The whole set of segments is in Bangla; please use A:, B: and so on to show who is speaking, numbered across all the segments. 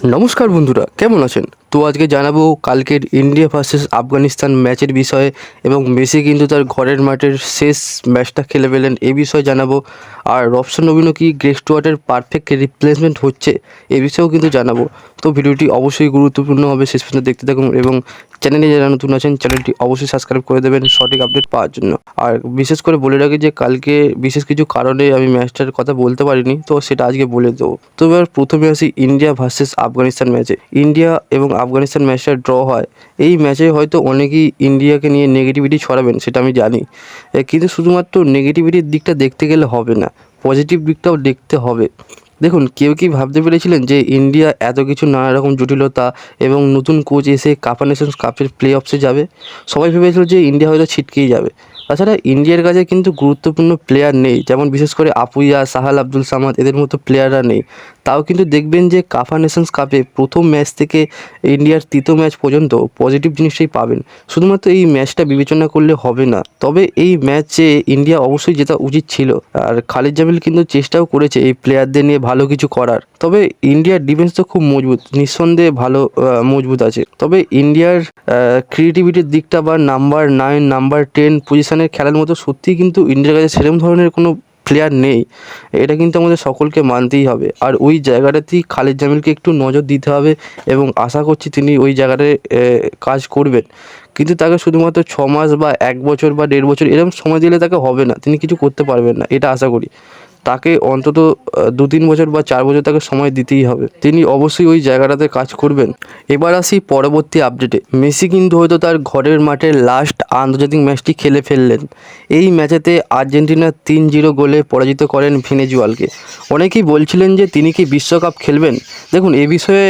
A: নমস্কার বন্ধুরা, কেমন আছেন? তো আজকে জানাবো কালকের ইন্ডিয়া ভার্সেস আফগানিস্তান ম্যাচের বিষয়ে এবং মেসি কিন্তু তার ঘরের মাঠের শেষ ম্যাচটা খেলে ফেলেন এই বিষয়ে জানাবো। আর রবসন রবিনও কি গ্রেগ স্টুয়ার্টের পারফেক্ট রিপ্লেসমেন্ট হচ্ছে এ বিষয়েও কিন্তু জানাবো। তো ভিডিওটি অবশ্যই গুরুত্বপূর্ণ হবে, শেষ পর্যন্ত দেখতে থাকুন এবং চ্যানেলে যারা নতুন আছেন চ্যানেলটি অবশ্যই সাবস্ক্রাইব করে দেবেন সঠিক আপডেট পাওয়ার জন্য। আর বিশেষ করে বলে রাখি যে কালকে বিশেষ কিছু কারণে আমি ম্যাচটার কথা বলতে পারিনি, তো সেটা আজকে বলে দেবো। তো এবার প্রথমে আসি ইন্ডিয়া ভার্সেস আফগানিস্তান ম্যাচে। ইন্ডিয়া এবং আফগানিস্তান ম্যাচটা ড্র হয়। এই ম্যাচে হয়তো অনেকেই ইন্ডিয়াকে নিয়ে নেগেটিভিটি ছড়াবেন, সেটা আমি জানি, কিন্তু শুধুমাত্র নেগেটিভিটির দিকটা দেখতে গেলে হবে না, পজিটিভ দিকটাও দেখতে হবে। দেখুন, কেউ কি ভাবতে পেরেছিলেন যে ইন্ডিয়া এত কিছু নানা রকম জটিলতা এবং নতুন কোচ এসে কাপ নেশনস কাপের প্লে অফসে যাবে? সবাই ভেবেছিল যে ইন্ডিয়া হয়তো ছিটকেই যাবে। তাছাড়া ইন্ডিয়ার কাছে কিন্তু গুরুত্বপূর্ণ প্লেয়ার নেই, যেমন বিশেষ করে আপুইয়া, সাহাল আব্দুল সামাদ, এদের মতো প্লেয়াররা নেই। তাও কিন্তু দেখবেন যে কাফা নেশনস কাপে প্রথম ম্যাচ থেকে ইন্ডিয়ার তৃতীয় ম্যাচ পর্যন্ত পজিটিভ জিনিসটাই পাবেন। শুধুমাত্র এই ম্যাচটা বিবেচনা করলে হবে না, তবে এই ম্যাচে ইন্ডিয়া অবশ্যই জেতা উচিত ছিল। আর খালিদ জামিল কিন্তু চেষ্টাও করেছে এই প্লেয়ারদের নিয়ে ভালো কিছু করার। তবে ইন্ডিয়ার ডিফেন্স তো খুব মজবুত, নিঃসন্দেহে ভালো মজবুত আছে। তবে ইন্ডিয়ার ক্রিয়েটিভিটির দিকটা বা নাম্বার 9 নাম্বার 10 পজিশনের খেলার মতো সত্যিই কিন্তু ইন্ডিয়ার কাছে সেরকম ধরনের কোনো প্লেয়ার নেই। এটা কিন্তু আমাদের সকলকে মানতেই হবে। আর ওই জায়গাটাতেই খালিদ জামিলকে একটু নজর দিতে হবে এবং আশা করছি তিনি ওই জায়গাটায় কাজ করবেন। কিন্তু তাকে শুধুমাত্র 6 মাস বা 1 বছর বা 1.5 বছর এরকম সময় দিলে তাকে হবে না, তিনি কিছু করতে পারবেন না, এটা আশা করি। তাকে অন্তত 2-3 বছর বা 4 বছর তাকে সময় দিতেই হবে, তিনি অবশ্যই ওই জায়গাটাতে কাজ করবেন। এবার আসি পরবর্তী আপডেটে। মেসি কিন্তু হয়তো তার ঘরের মাঠে লাস্ট আন্তর্জাতিক ম্যাচটি খেলে ফেললেন। এই ম্যাচেতে আর্জেন্টিনা 3-0 গোলে পরাজিত করেন ভেনেজুয়েলাকে। অনেকেই বলছিলেন যে তিনি কি বিশ্বকাপ খেলবেন। দেখুন, এ বিষয়ে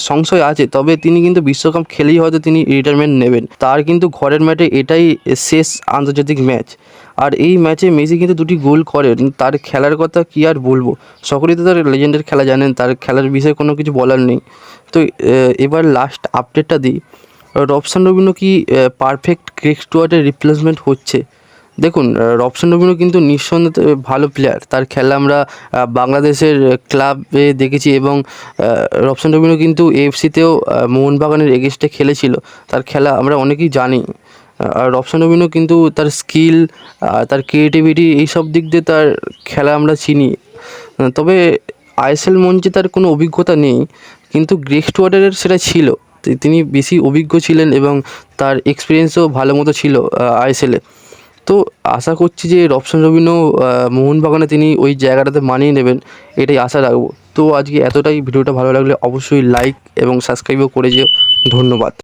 A: সংশয় আছে, তবে তিনি কিন্তু বিশ্বকাপ খেলেই হয়তো তিনি রিটায়ারমেন্ট নেবেন। তার কিন্তু ঘরের মাঠে এটাই শেষ আন্তর্জাতিক ম্যাচ। আর এই ম্যাচে মেসি কিন্তু 2টি গোল করেন। তার খেলার কথা কী আর বলবো, সকলেই তো তার লেজেন্ডের খেলা জানেন, তার খেলার বিষয়ে কোনো কিছু বলার নেই। তো এবার লাস্ট আপডেটটা দিই। রবসান রবিনও কি পারফেক্ট গ্রেগ স্টুয়ার্টের রিপ্লেসমেন্ট হচ্ছে? দেখুন, রবসান রবিনও কিন্তু নিঃসন্দেহে ভালো প্লেয়ার। তার খেলা আমরা বাংলাদেশের ক্লাবে দেখেছি এবং রবসান রবিনও কিন্তু এএফসিতেও মোহনবাগানের এগেনস্টে খেলেছিল। তার খেলা আমরা অনেকেই জানি। আর রবসান রবিনও কিন্তু তার স্কিল, তার ক্রিয়েটিভিটি, এইসব দিক দিয়ে তার খেলা আমরা চিনি। তবে আইএসএল মঞ্চে তার কোনো অভিজ্ঞতা নেই, কিন্তু গ্রেগ স্টুয়ার্টের সেটা ছিল। তিনি বেশি অভিজ্ঞ ছিলেন এবং তার এক্সপিরিয়েন্সও ভালো মতো ছিল আইএসএলে। তো আশা করছি যে রবসান রবিনও মোহনবাগানে তিনি ওই জায়গাটাতে মানিয়ে নেবেন, এটাই আশা রাখবো। তো আজকে এতটাই। ভিডিওটা ভালো লাগলে অবশ্যই লাইক এবং সাবস্ক্রাইবও করে যেও। ধন্যবাদ।